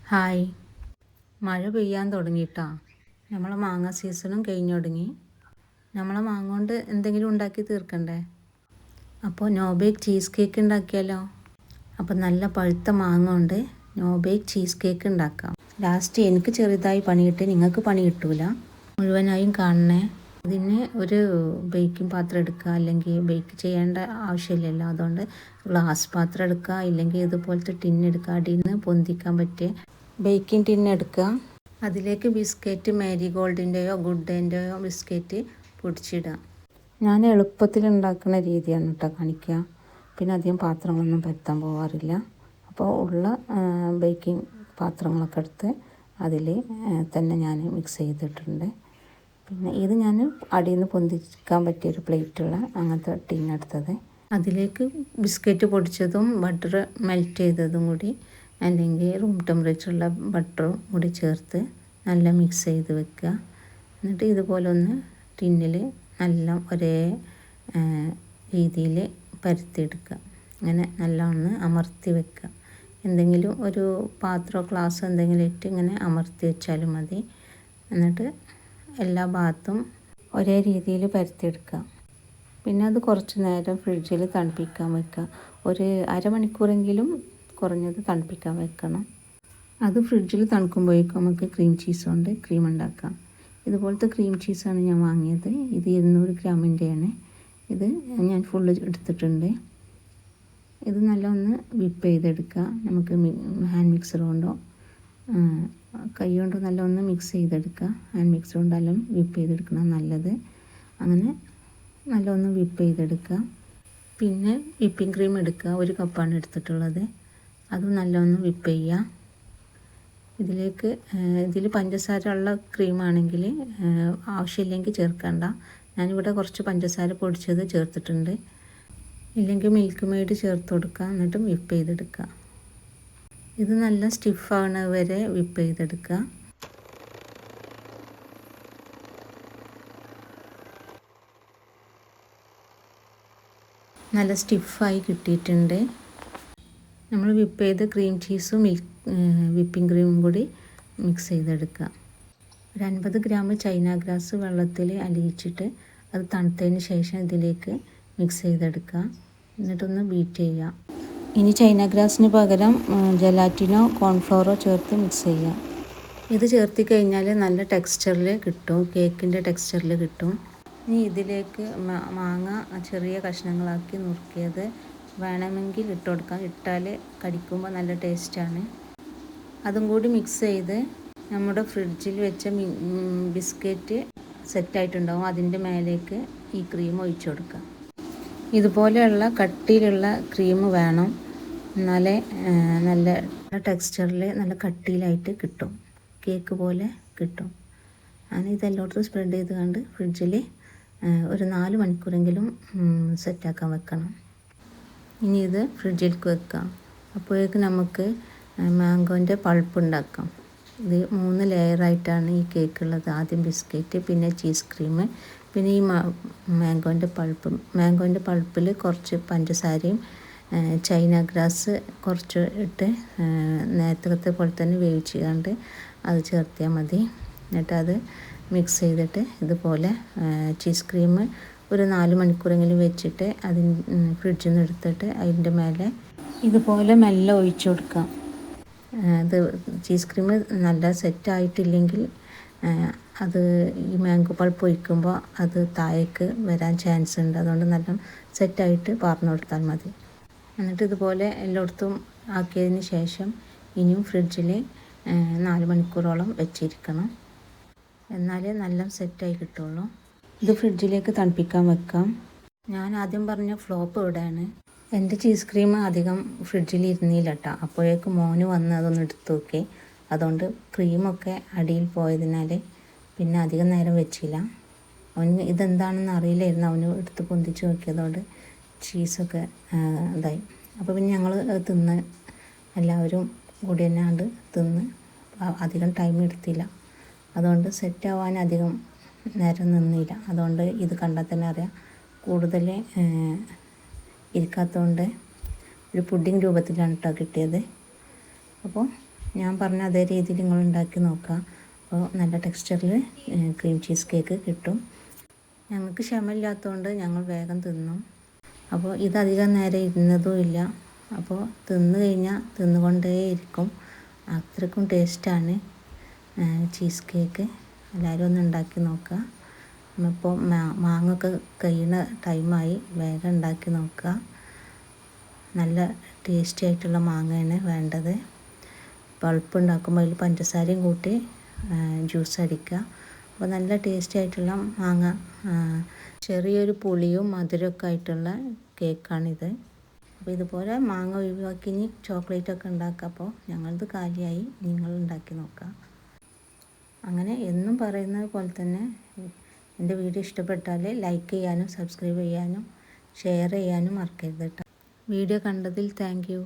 Hi, മഴ പെയ്യാൻ തുടങ്ങിയിട്ടാ. നമ്മളെ മാങ്ങ സീസണും കഴിഞ്ഞു തുടങ്ങി. നമ്മളെ മാങ്ങ കൊണ്ട് എന്തെങ്കിലും ഉണ്ടാക്കി തീർക്കണ്ടേ. അപ്പോൾ നോ ബേക്ക് ചീസ് കേക്ക് ഉണ്ടാക്കിയാലോ. അപ്പോൾ നല്ല പഴുത്ത മാങ്ങ കൊണ്ട് നോ ബേക്ക് ചീസ് കേക്ക് ഉണ്ടാക്കാം. ലാസ്റ്റ് എനിക്ക് ചെറുതായി പണിയിട്ട് നിങ്ങൾക്ക് പണി കിട്ടൂല. മുഴുവനായും കാണണേ. അതിന് ഒരു ബേക്കിംഗ് പാത്രം എടുക്കുക, അല്ലെങ്കിൽ ബേക്ക് ചെയ്യേണ്ട ആവശ്യമില്ലല്ലോ. അതുകൊണ്ട് ഗ്ലാസ് പാത്രം എടുക്കുക, ഇല്ലെങ്കിൽ ഇതുപോലത്തെ ടിന്നെടുക്കുക. അടിയിൽ നിന്ന് പൊന്തിക്കാൻ പറ്റിയ ബേക്കിംഗ് ടിൻ എടുക്കുക. അതിലേക്ക് ബിസ്ക്കറ്റ് മാരിഗോൾഡിൻ്റെയോ ഗുഡ് ഡേൻ്റെയോ ബിസ്ക്കറ്റ് പൊടിച്ചിടുക. ഞാൻ എളുപ്പത്തിൽ ഉണ്ടാക്കുന്ന രീതിയാണ് കേട്ടോ കാണിക്കുക. പിന്നെ അധികം പാത്രങ്ങളൊന്നും പരത്താൻ പോകാറില്ല. അപ്പോൾ ഉള്ള ബേക്കിംഗ് പാത്രങ്ങളൊക്കെ എടുത്ത് അതിൽ തന്നെ ഞാൻ മിക്സ് ചെയ്തിട്ടുണ്ട്. പിന്നെ ഇത് ഞാൻ അടിയിൽ നിന്ന് പൊന്തിക്കാൻ പറ്റിയൊരു പ്ലേറ്റുള്ള അങ്ങനത്തെ ടിന്നെടുത്തത്. അതിലേക്ക് ബിസ്ക്കറ്റ് പൊടിച്ചതും ബട്ടർ മെൽറ്റ് ചെയ്തതും കൂടി, അല്ലെങ്കിൽ റൂം ടെമ്പറേച്ചറുള്ള ബട്ടറും കൂടി ചേർത്ത് നല്ല മിക്സ് ചെയ്ത് വെക്കുക. എന്നിട്ട് ഇതുപോലെ ഒന്ന് ടിന്നിൽ നല്ല ഒരേ രീതിയിൽ പരത്തിയെടുക്കുക. അങ്ങനെ നല്ലോണം അമർത്തി വെക്കുക. എന്തെങ്കിലും ഒരു പാത്രമോ ഗ്ലാസ്സോ എന്തെങ്കിലും ഇട്ട് ഇങ്ങനെ അമർത്തി വെച്ചാലും മതി. എന്നിട്ട് എല്ലാ ഭാഗത്തും ഒരേ രീതിയിൽ പരത്തിയെടുക്കുക. പിന്നെ അത് കുറച്ച് നേരം ഫ്രിഡ്ജിൽ തണുപ്പിക്കാൻ വെക്കുക. ഒരു അരമണിക്കൂറെങ്കിലും കുറഞ്ഞത് തണുപ്പിക്കാൻ വെക്കണം. അത് ഫ്രിഡ്ജിൽ തണുക്കുമ്പോഴേക്കും നമുക്ക് ക്രീം ചീസ് കൊണ്ട് ക്രീം ഉണ്ടാക്കാം. ഇതുപോലത്തെ ക്രീം ചീസാണ് ഞാൻ വാങ്ങിയത്. ഇത് 200 ഗ്രാമിൻ്റെയാണ്. ഇത് ഞാൻ ഫുള്ള് എടുത്തിട്ടുണ്ട്. ഇത് നല്ലൊന്ന് വിപ്പ് ചെയ്തെടുക്കുക. നമുക്ക് ഹാൻഡ് മിക്സർ കൊണ്ടോ കൈ കൊണ്ട് നല്ലൊന്ന് മിക്സ് ചെയ്തെടുക്കുക. ഹാൻഡ് മിക്സർ കൊണ്ടെല്ലാം വിപ്പ് ചെയ്തെടുക്കണം നല്ലത്. അങ്ങനെ നല്ലൊന്ന് വിപ്പ് ചെയ്തെടുക്കുക. പിന്നെ വിപ്പിംഗ് ക്രീം എടുക്കുക. 1 കപ്പാണ് എടുത്തിട്ടുള്ളത്. അതും നല്ലൊന്ന് വിപ്പ് ചെയ്യുക. ഇതിൽ പഞ്ചസാര ഉള്ള ക്രീമാണെങ്കിൽ ആവശ്യമില്ലെങ്കിൽ ചേർക്കണ്ട. ഞാനിവിടെ കുറച്ച് പഞ്ചസാര പൊടിച്ചത് ചേർത്തിട്ടുണ്ട്. ഇല്ലെങ്കിൽ മിൽക്ക് മെയ്ഡ് ചേർത്ത് കൊടുക്കുക. എന്നിട്ടും വിപ്പ് ചെയ്തെടുക്കുക. ഇത് നല്ല സ്റ്റിഫാണ് വരെ വിപ്പ് ചെയ്തെടുക്കുക. നല്ല സ്റ്റിഫായി കിട്ടിയിട്ടുണ്ട്. നമ്മൾ വിപ്പ് ചെയ്ത ക്രീം ചീസും വിപ്പിംഗ് ക്രീമും കൂടി മിക്സ് ചെയ്തെടുക്കുക. ഒരു 50 ഗ്രാം ചൈന ഗ്രാസ് വെള്ളത്തിൽ അലിയിച്ചിട്ട് അത് തണുത്തതിന് ശേഷം ഇതിലേക്ക് മിക്സ് ചെയ്തെടുക്കുക. എന്നിട്ടൊന്ന് ബീറ്റ് ചെയ്യുക. ഇനി ചൈന ഗ്രാസിന് പകരം ജലാറ്റിനോ കോൺഫ്ലോറോ ചേർത്ത് മിക്സ് ചെയ്യുക. ഇത് ചേർത്തി കഴിഞ്ഞാൽ നല്ല ടെക്സ്ചറിൽ കിട്ടും, കേക്കിൻ്റെ ടെക്സ്ചറിൽ കിട്ടും. ഇനി ഇതിലേക്ക് മാങ്ങ ചെറിയ കഷ്ണങ്ങളാക്കി നുറുക്കിയത് വേണമെങ്കിൽ ഇട്ട് കൊടുക്കാം. ഇട്ടാൽ കടിക്കുമ്പോൾ നല്ല ടേസ്റ്റാണ്. അതും കൂടി മിക്സ് ചെയ്ത് നമ്മുടെ ഫ്രിഡ്ജിൽ വെച്ച ബിസ്ക്കറ്റ് സെറ്റായിട്ടുണ്ടാവും. അതിൻ്റെ മേലേക്ക് ഈ ക്രീം ഒഴിച്ചു കൊടുക്കുക. ഇതുപോലെയുള്ള കട്ടിയിലുള്ള ക്രീം വേണം. എന്നാലേ നല്ല ടെക്സ്ചറിൽ നല്ല കട്ടിയിലായിട്ട് കിട്ടും, കേക്ക് പോലെ കിട്ടും. അങ്ങനെ ഇതെല്ലായിടത്തും സ്പ്രെഡ് ചെയ്ത് കണ്ട് ഫ്രിഡ്ജിൽ ഒരു 4 മണിക്കൂറെങ്കിലും സെറ്റാക്കാൻ വെക്കണം. ഇനി ഇത് ഫ്രിഡ്ജിലേക്ക് വെക്കാം. അപ്പോഴേക്ക് നമുക്ക് മാംഗോൻ്റെ പൾപ്പ് ഉണ്ടാക്കാം. ഇത് 3 ലെയറായിട്ടാണ് ഈ കേക്ക് ഉള്ളത്. ആദ്യം ബിസ്ക്കറ്റ്, പിന്നെ ചീസ് ക്രീം, പിന്നെ ഈ മാംഗോൻ്റെ പൾപ്പ്. മാംഗോൻ്റെ പൾപ്പിൽ കുറച്ച് പഞ്ചസാരയും ചൈന ഗ്രാസ് കുറച്ച് ഇട്ട് നേരത്തെ പോലെ തന്നെ വേവിച്ച് കണ്ട് അത് ചേർത്തിയാൽ മതി. എന്നിട്ട് അത് മിക്സ് ചെയ്തിട്ട് ഇതുപോലെ ചീസ് ക്രീം ഒരു 4 മണിക്കൂറെങ്കിലും വെച്ചിട്ട് ഫ്രിഡ്ജിൽ നിന്ന് എടുത്തിട്ട് അതിൻ്റെ മേലെ ഇതുപോലെ മെല്ലെ ഒഴിച്ചു കൊടുക്കാം. അത് ചീസ് ക്രീം നല്ല സെറ്റായിട്ടില്ലെങ്കിൽ അത് ഈ മാംഗോ പൾപ്പ് ഒഴിക്കുമ്പോൾ അത് താഴേക്ക് വരാൻ ചാൻസ് ഉണ്ട്. അതുകൊണ്ട് നല്ല സെറ്റായിട്ട് പാർന്നു കൊടുത്താൽ മതി. എന്നിട്ട് ഇതുപോലെ എല്ലായിടത്തും ആക്കിയതിന് ശേഷം ഇനിയും ഫ്രിഡ്ജിൽ 4 മണിക്കൂറോളം വെച്ചിരിക്കണം. എന്നാലേ നല്ല സെറ്റായി കിട്ടുള്ളൂ. ഇത് ഫ്രിഡ്ജിലേക്ക് തണുപ്പിക്കാൻ വെക്കാം. ഞാൻ ആദ്യം പറഞ്ഞ ഫ്ലോപ്പ് ഇവിടെയാണ്. എൻ്റെ ചീസ് ക്രീം അധികം ഫ്രിഡ്ജിൽ ഇരുന്നില്ല കേട്ടോ. അപ്പോഴേക്ക് മോന് വന്ന് അതൊന്ന് എടുത്ത് നോക്കി. അതുകൊണ്ട് ക്രീമൊക്കെ അടിയിൽ പോയതിനാൽ പിന്നെ അധികം നേരം വെച്ചില്ല. അവന് ഇതെന്താണെന്ന് അറിയില്ലായിരുന്നു. അവന് എടുത്ത് പൊന്തിച്ച് നോക്കിയതോടെ ചീസൊക്കെ ഇതായി. അപ്പോൾ പിന്നെ ഞങ്ങൾ തിന്ന് എല്ലാവരും കൂടി തന്നെയാണ്ട് തിന്ന് അധികം ടൈം എടുത്തില്ല. അതുകൊണ്ട് സെറ്റാവാൻ അധികം നേരം നിന്നില്ല. അതുകൊണ്ട് ഇത് കണ്ടാൽ തന്നെ അറിയാം കൂടുതൽ ഇരിക്കാത്തതുകൊണ്ട് ഒരു പുഡിംഗ് രൂപത്തിലാണ് കേട്ടോ കിട്ടിയത്. അപ്പോൾ ഞാൻ പറഞ്ഞ അതേ രീതിയിൽ നിങ്ങൾ ഉണ്ടാക്കി നോക്കുക. അപ്പോൾ നല്ല ടെക്സ്ചറിൽ ക്രീം ചീസ് കേക്ക് കിട്ടും. ഞങ്ങൾക്ക് ക്ഷമയില്ലാത്തതുകൊണ്ട് ഞങ്ങൾ വേഗം തിന്നു. അപ്പോൾ ഇതധികം നേരം ഇരുന്നതും ഇല്ല. അപ്പോൾ തിന്നു കഴിഞ്ഞാൽ തിന്നുകൊണ്ടേയിരിക്കും. അത്രയ്ക്കും ടേസ്റ്റാണ് ചീസ് കേക്ക്. എല്ലാവരും ഒന്ന് ഉണ്ടാക്കി നോക്കുക. ഇപ്പോൾ മാങ്ങയൊക്കെ കഴിയുന്ന ടൈമായി. വേഗം ഉണ്ടാക്കി നോക്കുക. നല്ല ടേസ്റ്റി ആയിട്ടുള്ള മാങ്ങയാണ് വേണ്ടത്. പൾപ്പ് ഉണ്ടാക്കുമ്പോൾ അതിൽ പഞ്ചസാരയും കൂട്ടി ജ്യൂസ് അടിക്കുക. അപ്പോൾ നല്ല ടേസ്റ്റി ആയിട്ടുള്ള മാങ്ങ, ചെറിയൊരു പുളിയും മധുരമൊക്കെ ആയിട്ടുള്ള കേക്കാണിത്. അപ്പോൾ ഇതുപോലെ മാങ്ങ ഒഴിവാക്കി ഇനി ചോക്ലേറ്റൊക്കെ ഉണ്ടാക്കുക. അപ്പോൾ ഞങ്ങളത് കാലിയായി. നിങ്ങൾ ഉണ്ടാക്കി നോക്കുക. അങ്ങനെ എന്നും പറയുന്നത് പോലെ തന്നെ എൻ്റെ വീഡിയോ ഇഷ്ടപ്പെട്ടാൽ ലൈക്ക് ചെയ്യാനും സബ്സ്ക്രൈബ് ചെയ്യാനും ഷെയർ ചെയ്യാനും മറക്കരുത് കേട്ടോ. വീഡിയോ കണ്ടതിൽ താങ്ക് യു.